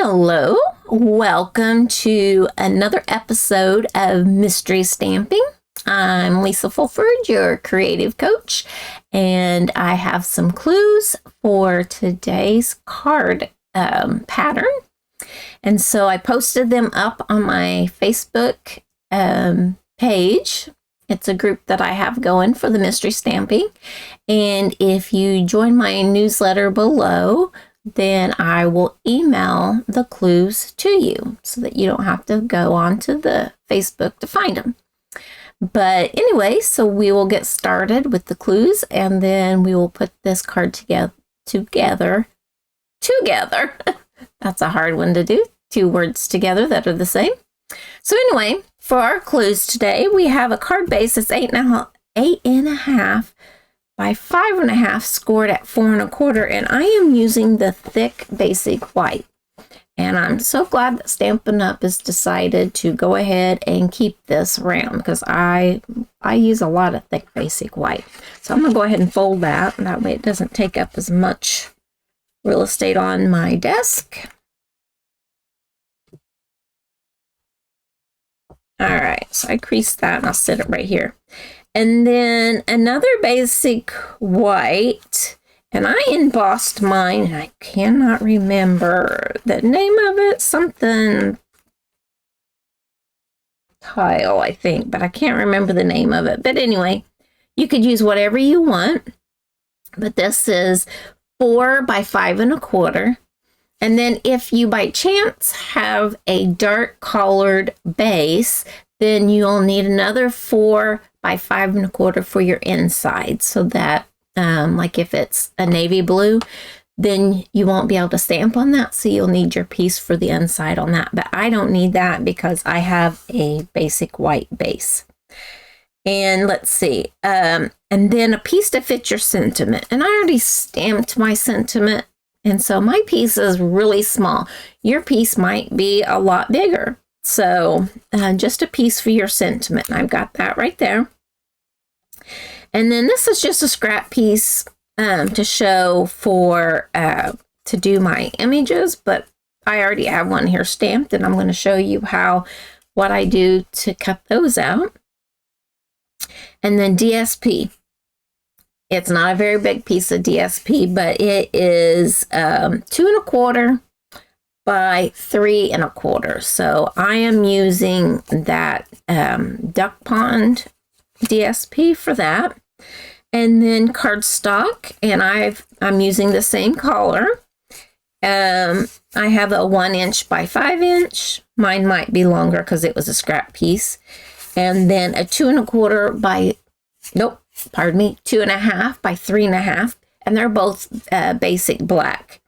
Hello, welcome to another episode of Mystery Stamping. I'm Lisa Fulford, your creative coach, and I have some clues for today's card pattern. And so I posted them up on my Facebook page. It's a group that I have going for the Mystery Stamping. And if you join my newsletter below, then I will email the clues to you so that you don't have to go onto the Facebook to find them. But anyway, so we will get started with the clues, and then we will put this card together. That's a hard one to do. Two words together that are the same. So anyway, for our clues today, we have a card base that's 8.5 by 5.5 scored at 4 1/4, and I am using the thick basic white. And I'm so glad that Stampin' Up! Has decided to go ahead and keep this around because I use a lot of thick basic white. So I'm going to go ahead and fold that, and that way it doesn't take up as much real estate on my desk. All right, so I creased that and I'll set it right here. And then another basic white, and I embossed mine, and I cannot remember the name of it, something tile, I think, but I can't remember the name of it. But anyway, you could use whatever you want, but this is 4 by 5 1/4. And then if you by chance have a dark colored base, then you'll need another 4 by 5 1/4 for your inside, so that like if it's a navy blue, then you won't be able to stamp on that, so you'll need your piece for the inside on that. But I don't need that because I have a basic white base. And let's see, and then a piece to fit your sentiment. And I already stamped my sentiment, and so my piece is really small. Your piece might be a lot bigger. So just a piece for your sentiment. I've got that right there. And then this is just a scrap piece to show for, to do my images, but I already have one here stamped, and I'm going to show you what I do to cut those out. And then DSP. It's not a very big piece of DSP, but it is 2 1/4 by 3 1/4. So I am using that duck pond DSP for that. And then cardstock, and I'm using the same color. I have a 1 inch by 5 inch. Mine might be longer because it was a scrap piece. And then a 2 1/4 by 2.5 by 3 1/2, and they're both basic black.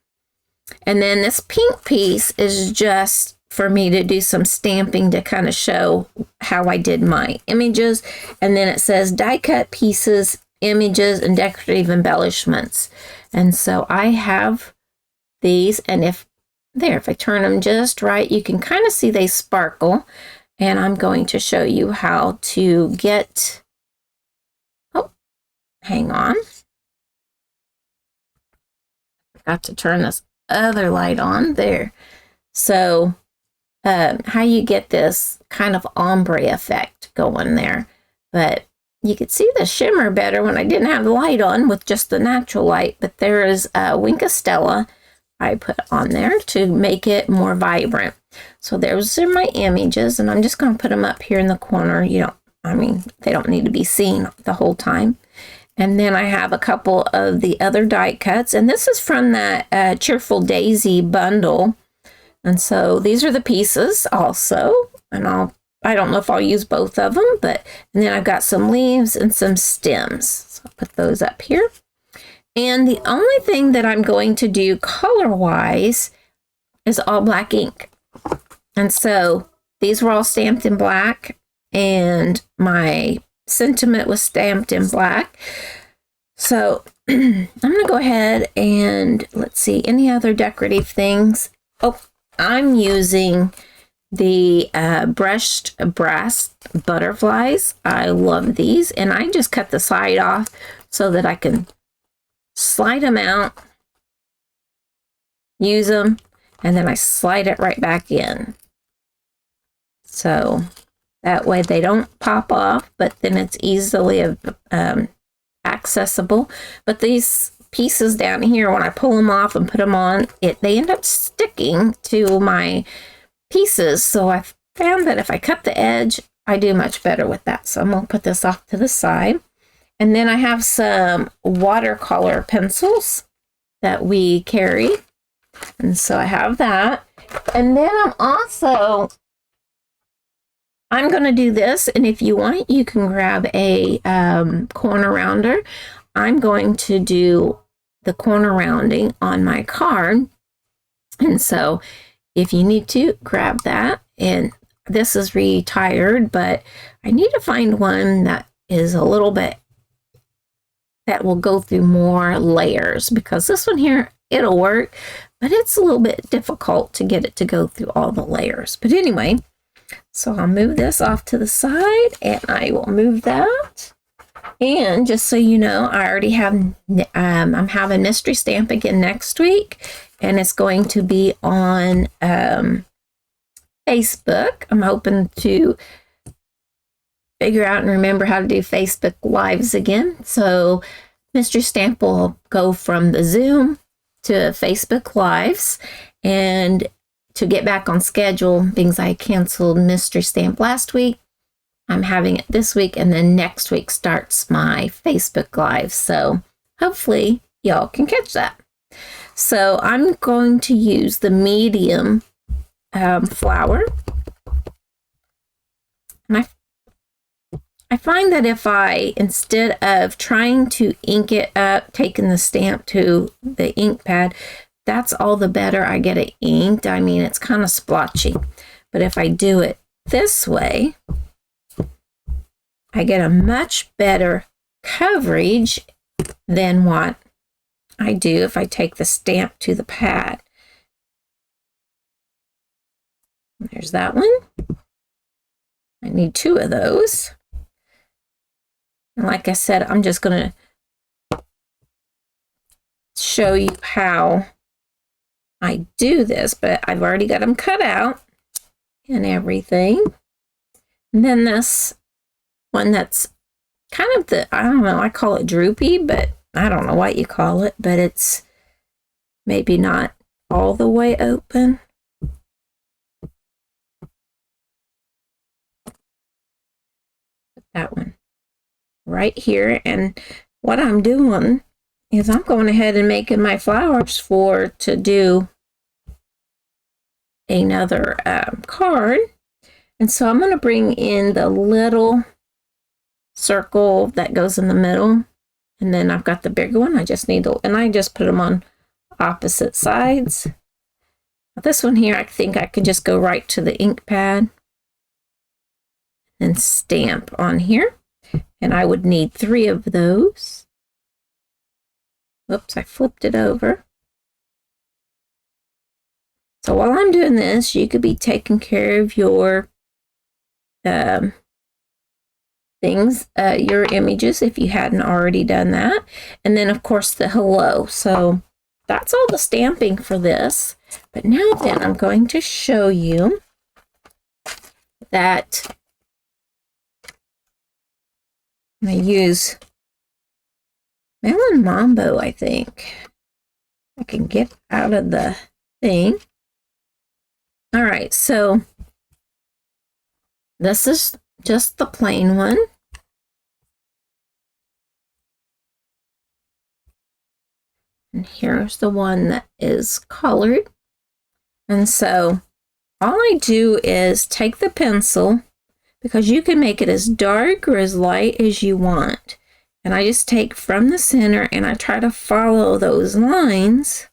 And then this pink piece is just for me to do some stamping to kind of show how I did my images. And then it says die cut pieces, images, and decorative embellishments. And so I have these, and if I turn them just right, you can kind of see they sparkle. And I'm going to show you how to get, hang on. Got to turn this other light on there. So how you get this kind of ombre effect going there. But you could see the shimmer better when I didn't have the light on with just the natural light. But there is a Wink Stella I put on there to make it more vibrant. So those are my images, and I'm just going to put them up here in the corner. They don't need to be seen the whole time. And then I have a couple of the other die cuts, and this is from that Cheerful Daisy bundle. And so these are the pieces also, and I don't know if I'll use both of them, and then I've got some leaves and some stems. So I'll put those up here. And the only thing that I'm going to do color-wise is all black ink. And so these were all stamped in black, and my sentiment was stamped in black. So I'm going to go ahead and let's see, any other decorative things? Oh, I'm using the brushed brass butterflies. I love these, and I just cut the side off so that I can slide them out, use them, and then I slide it right back in. So that way they don't pop off, but then it's easily accessible. But these pieces down here, when I pull them off and put them on, they end up sticking to my pieces. So I found that if I cut the edge, I do much better with that. So I'm going to put this off to the side. And then I have some watercolor pencils that we carry. And so I have that. And then I'm going to do this. And if you want, you can grab a corner rounder. I'm going to do the corner rounding on my card. And so if you need to, grab that. And this is retired, but I need to find one that is a little bit, that will go through more layers, because this one here, it'll work, but it's a little bit difficult to get it to go through all the layers. But anyway, so I'll move this off to the side, and I will move that. And just so you know, I already have, I'm having Mystery Stamp again next week, and it's going to be on Facebook. I'm hoping to figure out and remember how to do Facebook Lives again. So Mystery Stamp will go from the Zoom to Facebook Lives, and to get back on schedule, because I canceled Mystery Stamp last week, I'm having it this week, and then next week starts my Facebook Live. So hopefully y'all can catch that. So I'm going to use the medium flower. And I find that if I, instead of trying to ink it up, taking the stamp to the ink pad, that's all the better I get it inked. I mean, it's kind of splotchy. But if I do it this way, I get a much better coverage than what I do if I take the stamp to the pad. There's that one. I need 2 of those. And like I said, I'm just going to show you how I do this, but I've already got them cut out and everything. And then this one that's kind of I don't know, I call it droopy, but I don't know what you call it, but it's maybe not all the way open. Put that one right here. And what I'm doing is I'm going ahead and making my flowers to do another card. And so I'm going to bring in the little circle that goes in the middle, and then I've got the bigger one. I just need to, and I just put them on opposite sides. This one here, I think I could just go right to the ink pad and stamp on here. And I would need 3 of those. Whoops, I flipped it over. So while I'm doing this, you could be taking care of your things, your images, if you hadn't already done that. And then, of course, the hello. So that's all the stamping for this. But now then, I'm going to show you that I use Melon Mambo, I think. I can get out of the thing. All right, so this is just the plain one. And here's the one that is colored. And so all I do is take the pencil, because you can make it as dark or as light as you want. And I just take from the center and I try to follow those lines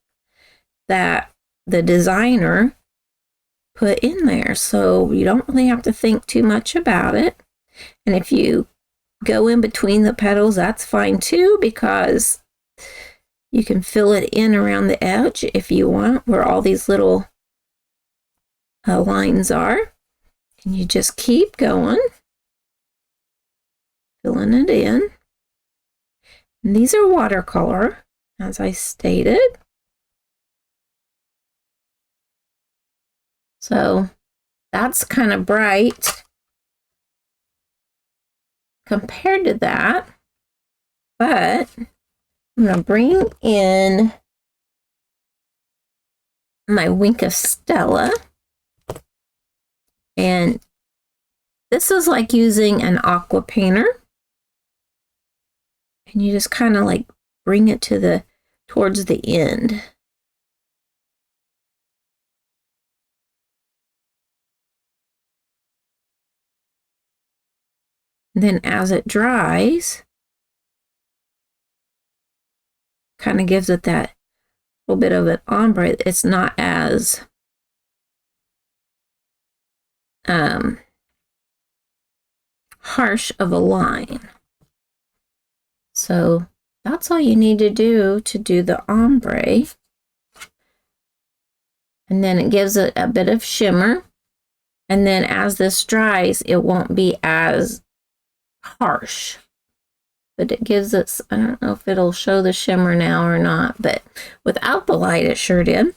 that the designer put in there. So you don't really have to think too much about it. And if you go in between the petals, that's fine too, because you can fill it in around the edge if you want, where all these little lines are. And you just keep going, filling it in. And these are watercolor, as I stated. So that's kind of bright compared to that. But I'm going to bring in my Wink of Stella. And this is like using an aqua painter. And you just kind of like bring it to towards the end. And then as it dries, kind of gives it that little bit of an ombre. It's not as harsh of a line. So that's all you need to do the ombre. And then it gives it a bit of shimmer. And then as this dries, it won't be as harsh. But it gives us, I don't know if it'll show the shimmer now or not, but without the light, it sure did.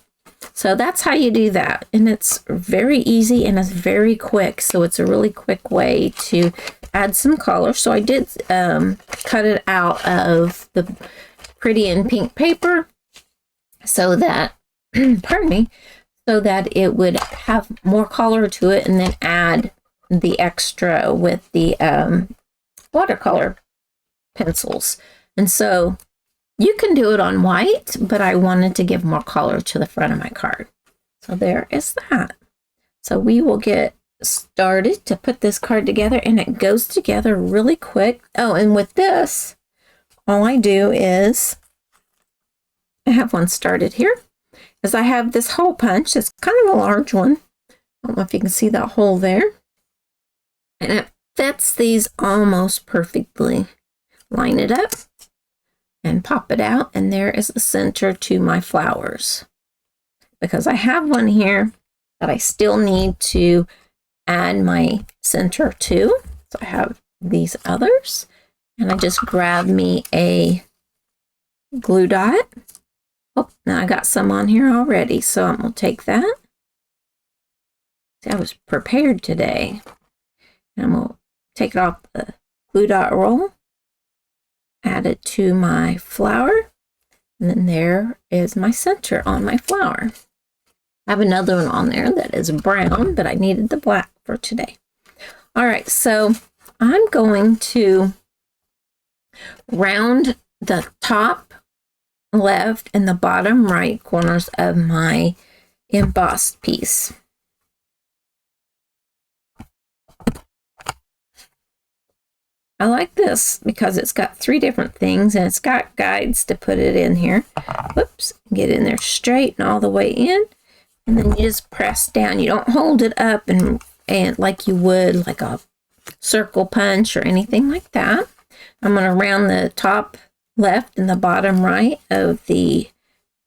So that's how you do that. And it's very easy and it's very quick. So it's a really quick way to add some color. So I did cut it out of the pretty and pink paper so that, pardon me, so that it would have more color to it, and then add the extra with the watercolor pencils. And so you can do it on white, but I wanted to give more color to the front of my card. So there is that. So we will get started to put this card together, and it goes together really quick. Oh, and with this, all I do is, I have one started here, is I have this hole punch. It's kind of a large one. I don't know if you can see that hole there. And it fits these almost perfectly. Line it up and pop it out, and there is the center to my flowers. Because I have one here that I still need to add my center to. So I have these others, and I just grab me a glue dot. Oh, now I got some on here already, so I'm going to take that. See, I was prepared today. And I'm going to take it off the glue dot roll, add it to my flower, and then there is my center on my flower. I have another one on there that is brown, but I needed the black for today. All right, so I'm going to round the top left and the bottom right corners of my embossed piece. I like this because it's got 3 different things, and it's got guides to put it in here. Whoops, get in there straight and all the way in, and then you just press down. You don't hold it up and like you would like a circle punch or anything like that. I'm going to round the top left and the bottom right of the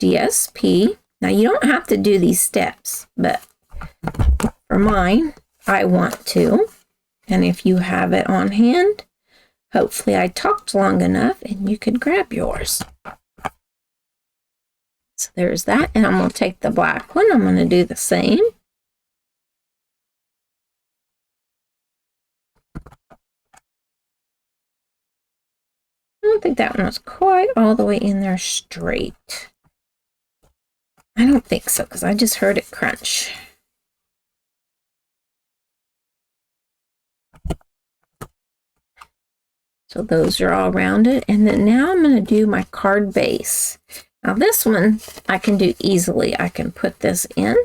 DSP. Now you don't have to do these steps, but for mine, I want to. And if you have it on hand, hopefully I talked long enough and you could grab yours. So there's that, and I'm going to take the black one. I'm going to do the same. I don't think that one was quite all the way in there straight. I don't think so, because I just heard it crunch. So those are all rounded. And then now I'm going to do my card base. Now this one I can do easily. I can put this in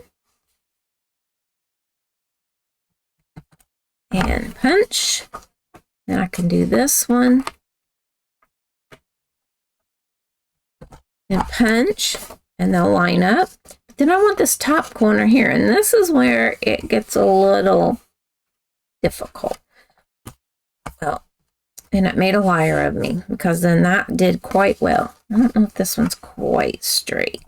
and punch. Then I can do this one and punch, and they'll line up. But then I want this top corner here, and this is where it gets a little difficult. Well, and it made a liar of me, because then that did quite well. I don't know if this one's quite straight,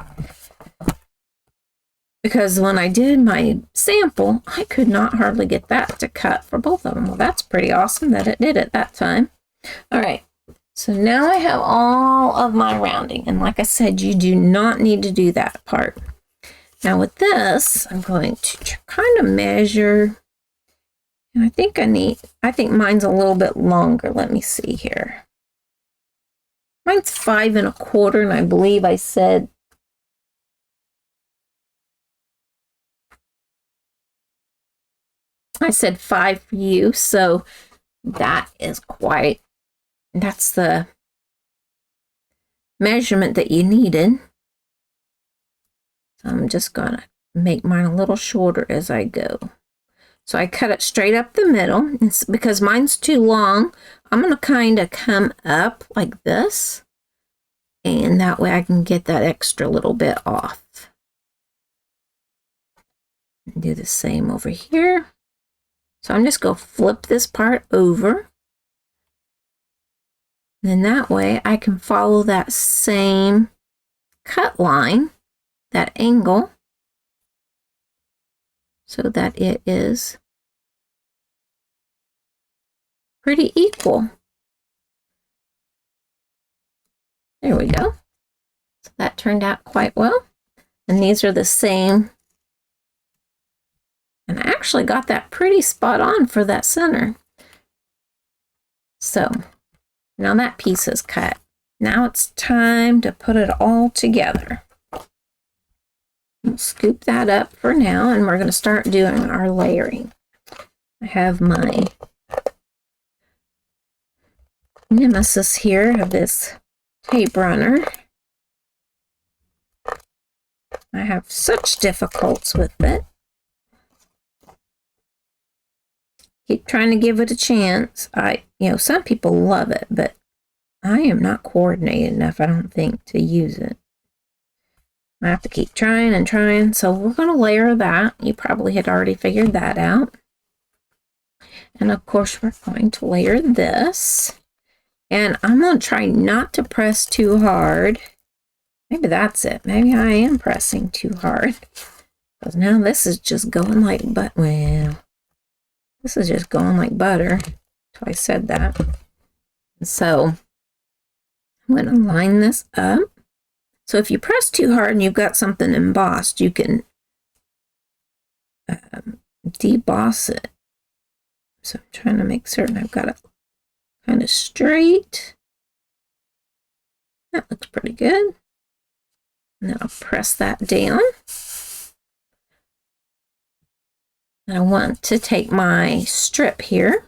because when I did my sample, I could not hardly get that to cut for both of them. Well, that's pretty awesome that it did it that time. All right, so now I have all of my rounding, and like I said, you do not need to do that part. Now with this, I'm going to kind of measure, and I think mine's a little bit longer. Let me see here. Mine's 5 1/4, and I believe I said I said 5 for you, so that's the measurement that you needed. So I'm just gonna make mine a little shorter as I go. So I cut it straight up the middle. It's because mine's too long, I'm gonna kind of come up like this, and that way I can get that extra little bit off. And do the same over here. So I'm just gonna flip this part over. Then that way I can follow that same cut line, that angle, so that it is pretty equal. There we go. So that turned out quite well. And these are the same. And I actually got that pretty spot on for that center. So now that piece is cut. Now it's time to put it all together. We'll scoop that up for now, and we're going to start doing our layering. I have my nemesis here of this tape runner. I have such difficulties with it. Keep trying to give it a chance. Some people love it, but I am not coordinated enough, I don't think, to use it. I have to keep trying and trying. So we're going to layer that. You probably had already figured that out. And of course, we're going to layer this. And I'm going to try not to press too hard. Maybe that's it. Maybe I am pressing too hard. Because now this is just going like this is just going like butter. So I said that. So I'm going to line this up. So if you press too hard and you've got something embossed, you can deboss it. So I'm trying to make certain I've got it kind of straight. That looks pretty good. And then I'll press that down. And I want to take my strip here.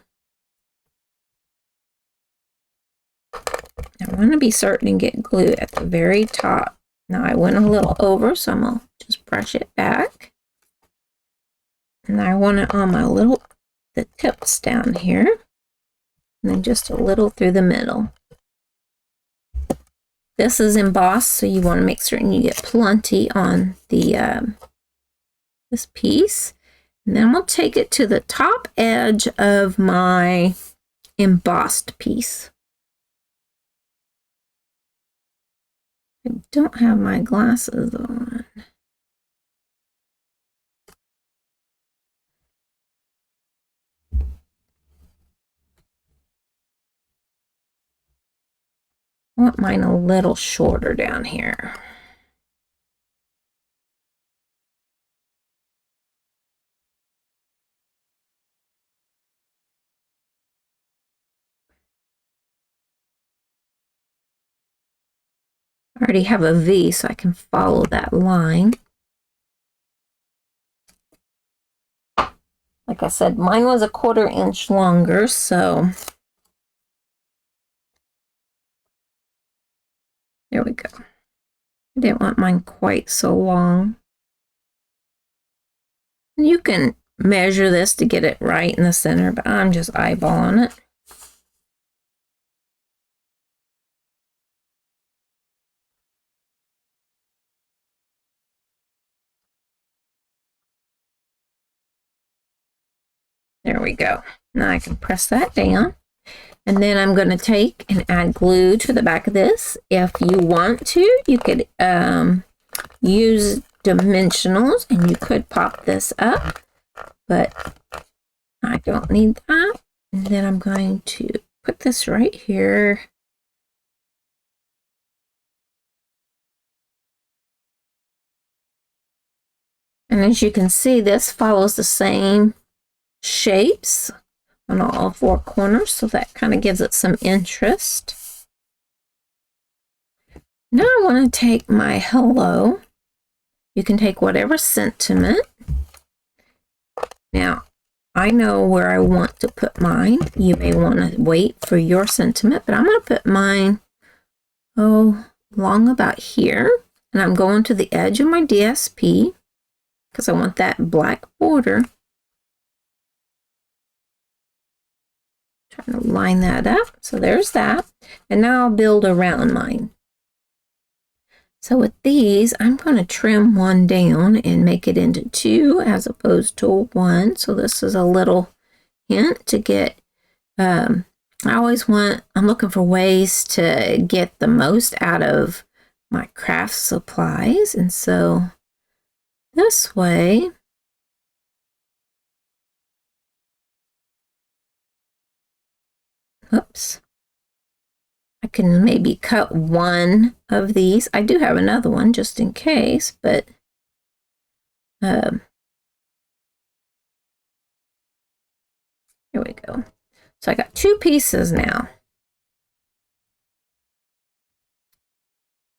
I want to be certain to get glue at the very top. Now I went a little over, so I'm going to just brush it back. And I want it on the tips down here. And then just a little through the middle. This is embossed, so you want to make certain you get plenty on the this piece. And then I'm going to take it to the top edge of my embossed piece. I don't have my glasses on. I want mine a little shorter down here. I already have a V, so I can follow that line. Like I said, mine was 1/4 inch longer, so there we go. I didn't want mine quite so long. And you can measure this to get it right in the center, but I'm just eyeballing it. There we go. Now I can press that down. And then I'm going to take and add glue to the back of this. If you want to, you could use dimensionals and you could pop this up, but I don't need that. And then I'm going to put this right here. And as you can see, this follows the same shapes on all four corners, so that kind of gives it some interest. Now I want to take my hello. You can take whatever sentiment. Now, I know where I want to put mine. You may want to wait for your sentiment, but I'm going to put mine, along about here. And I'm going to the edge of my DSP because I want that black border. Trying to line that up. So there's that. And now I'll build around mine. So with these, I'm going to trim one down and make it into two as opposed to one. So this is a little hint to get, I'm looking for ways to get the most out of my craft supplies. And so this way, oops. I can maybe cut one of these. I do have another one just in case, but here we go. So I got two pieces now.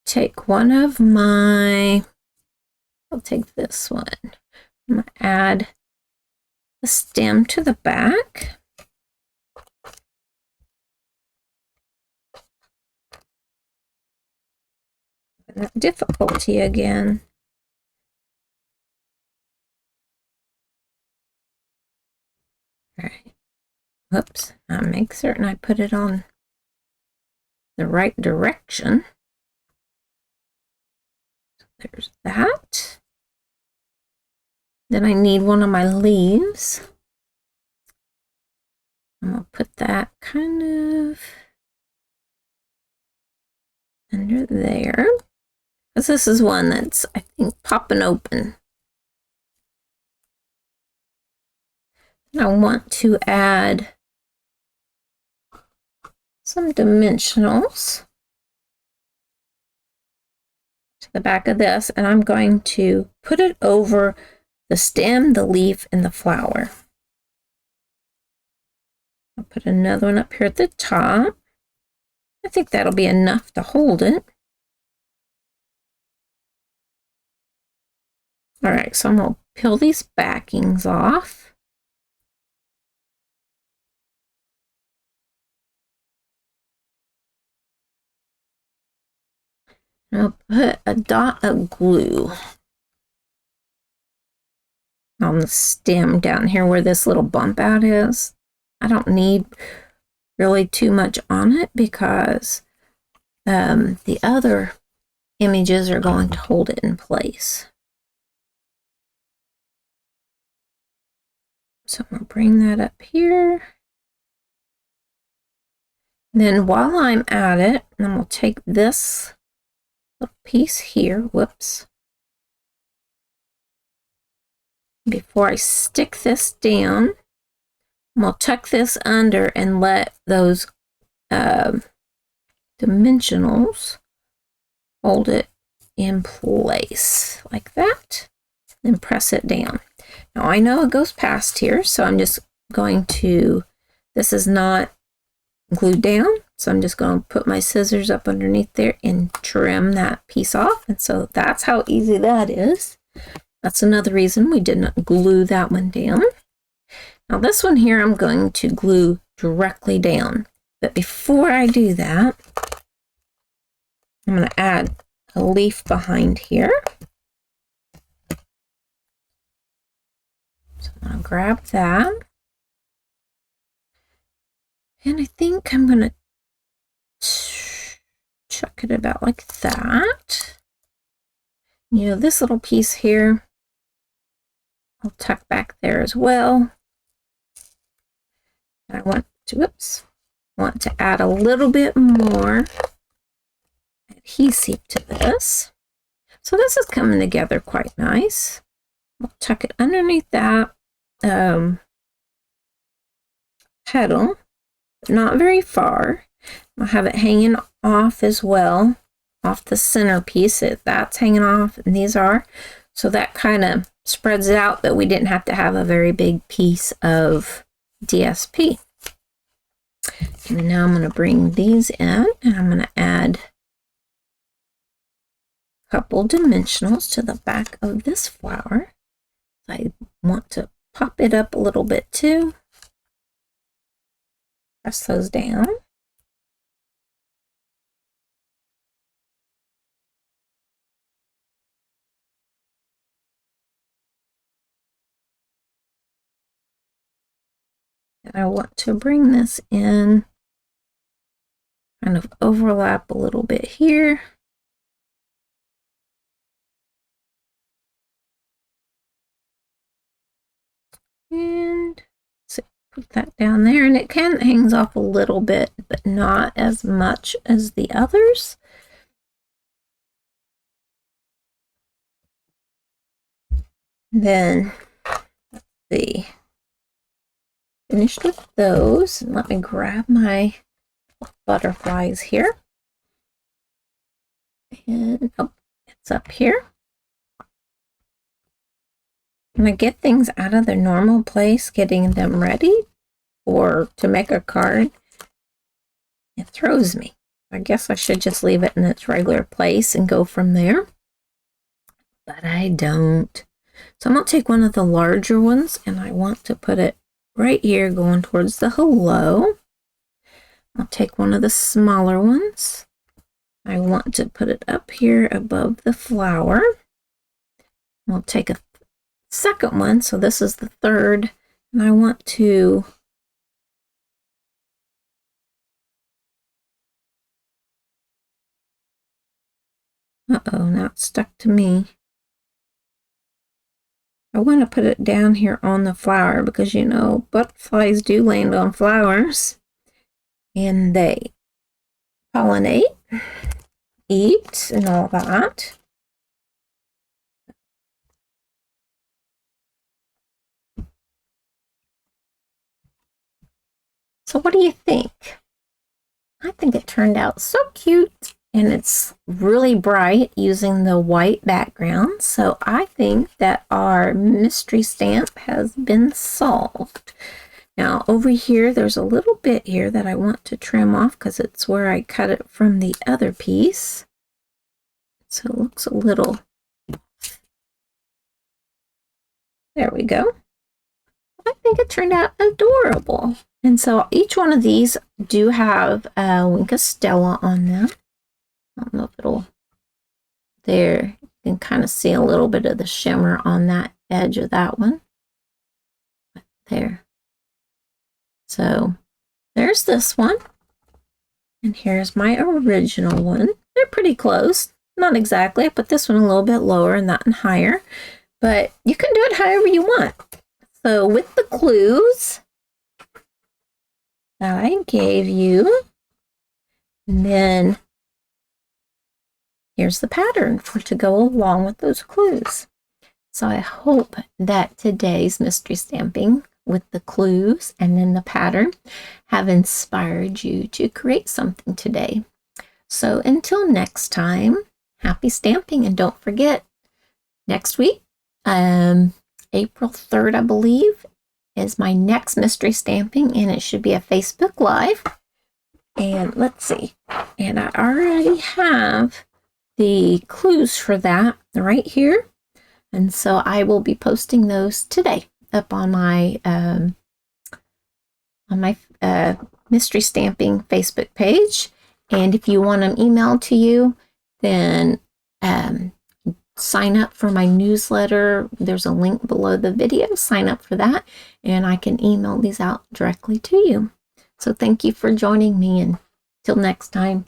Take one of my, I'll take this one. I'm going to add the stem to the back. Difficulty again. All right. Whoops. I'll make certain I put it on the right direction. So there's that. Then I need one of my leaves. I'm going to put that kind of under there. Because this is one that's, I think, popping open. And I want to add some dimensionals to the back of this, and I'm going to put it over the stem, the leaf, and the flower. I'll put another one up here at the top. I think that'll be enough to hold it. All right, so I'm going to peel these backings off. And I'll put a dot of glue on the stem down here where this little bump out is. I don't need really too much on it because the other images are going to hold it in place. So I'm going to bring that up here. And then while I'm at it, I'm going to take this little piece here. Whoops. Before I stick this down, I'm going to tuck this under and let those dimensionals hold it in place like that. Then press it down. Now I know it goes past here, so I'm just going to, this is not glued down, so I'm just going to put my scissors up underneath there and trim that piece off. And so that's how easy that is. That's another reason we didn't glue that one down. Now this one here I'm going to glue directly down. But before I do that, I'm going to add a leaf behind here. So I'm going to grab that. And I think I'm going to chuck it about like that. You know, this little piece here, I'll tuck back there as well. I want to add a little bit more adhesive to this. So this is coming together quite nice. I'll tuck it underneath that petal, not very far. I'll have it hanging off as well, off the center piece. That's hanging off, and these are. So that kind of spreads it out, but we didn't have to have a very big piece of DSP. And now I'm going to bring these in, and I'm going to add a couple dimensionals to the back of this flower. I want to pop it up a little bit too. Press those down. And I want to bring this in, kind of overlap a little bit here. And so put that down there, and it kind of hangs off a little bit, but not as much as the others. Then, let's see. Finished with those. Let me grab my butterflies here. And oh, it's up here. When I get things out of their normal place, getting them ready or to make a card, it throws me. I guess I should just leave it in its regular place and go from there. But I don't. So I'm going to take one of the larger ones, and I want to put it right here going towards the hello. I'll take one of the smaller ones. I want to put it up here above the flower. I'll take a second one, so this is the third, and I want to now it's stuck to me. I want to put it down here on the flower because, you know, butterflies do land on flowers and they pollinate, eat, and all that. So what do you think? I think it turned out so cute, and it's really bright using the white background. So I think that our mystery stamp has been solved. Now over here, there's a little bit here that I want to trim off because it's where I cut it from the other piece. So it looks a little, there we go. I think it turned out adorable. And so each one of these do have a Wink of Stella on them. I don't know if it'll, there, you can kind of see a little bit of the shimmer on that edge of that one. There. So there's this one. And here's my original one. They're pretty close. Not exactly. I put this one a little bit lower and that one higher. But you can do it however you want. So with the clues that I gave you, and then here's the pattern to go along with those clues. So I hope that today's mystery stamping with the clues and then the pattern have inspired you to create something today. So until next time, happy stamping, and don't forget, next week, April 3rd, I believe, is my next mystery stamping, and it should be a Facebook Live. And let's see, and I already have the clues for that right here, and so I will be posting those today up on my mystery stamping Facebook page. And if you want them emailed to you, then sign up for my newsletter. There's a link below the video. Sign up for that, and I can email these out directly to you. So thank you for joining me, and till next time,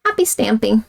happy stamping.